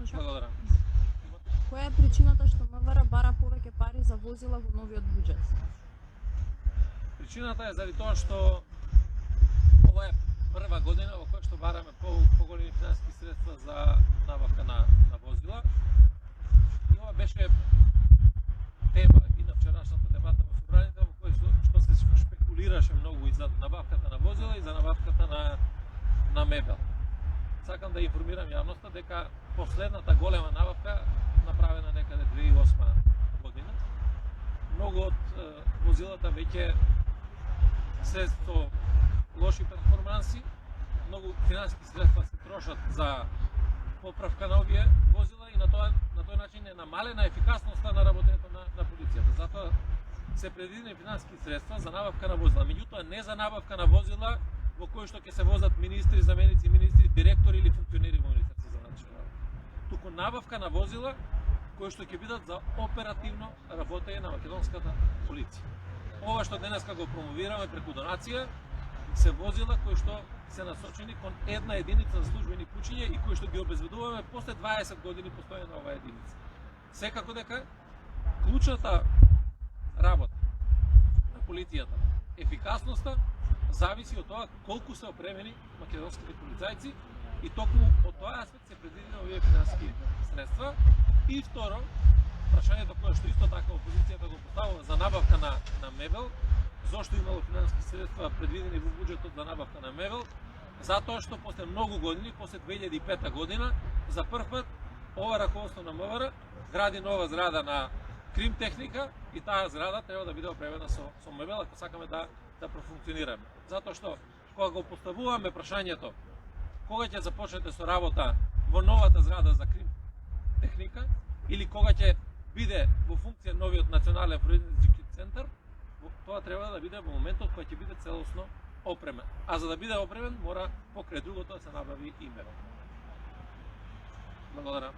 Слушам. Благодарам. Која е причината што МВР бара повеќе пари за возила во новиот буџет? Причината е заради тоа што ова е прва година во која што бараме поголеми финансиски средства за набавка на возила. И ова беше тема и на вчерашната дебата во собранието во кој што се шпекулираше многу и за набавката на возила и за набавката на мебел. Сакам да информирам јавноста дека последната голема набавка направена некаде 2008 година. Многу од возилата веќе се со лоши перформанси, многу финансиски средства се трошат за поправка на овие возила и на тој начин е намалена ефикасноста на работето на полицијата. Затоа се предвидени финансиски средства за набавка на возила, меѓутоа не за набавка на возила во кои што ќе се возат министри, заменици министри, директори или функционери во Министерството за внатрешни работи. Туку набавка на возила кои што ќе бидат за оперативно работење на македонската полиција. Ова што денеска го промовираме преку донација се возила кои што се насочени кон една единица за службени пучиња и кои што ги обезбедуваме после 20 години постоење на оваа единица. Секако дека клучната работа на полицијата, ефикасноста, зависи од тоа колку се опремени македонските полицајци и токму од тоа аспект се предвидени овие финансиски средства. И второ, прашањето кое што исто така опозицијата го поставува за набавка на мебел, зошто имало финансиски средства предвидени во буџетот за набавка на мебел? Затоа што после многу години, после 2005 година, за прв пат ова раководство на МВР гради нова зграда на Крим техника и таа зграда треба да биде опремена со мебел ако сакаме да профункционираме. Затоа што кога го поставуваме прашањето кога ќе започнете со работа во новата зграда за Крим техника или кога ќе биде во функција новиот национален форензички центар, тоа треба да биде во моментот кога ќе биде целосно опремен. А за да биде опремен, мора покрај другото да се набави и мебел. Благодарам.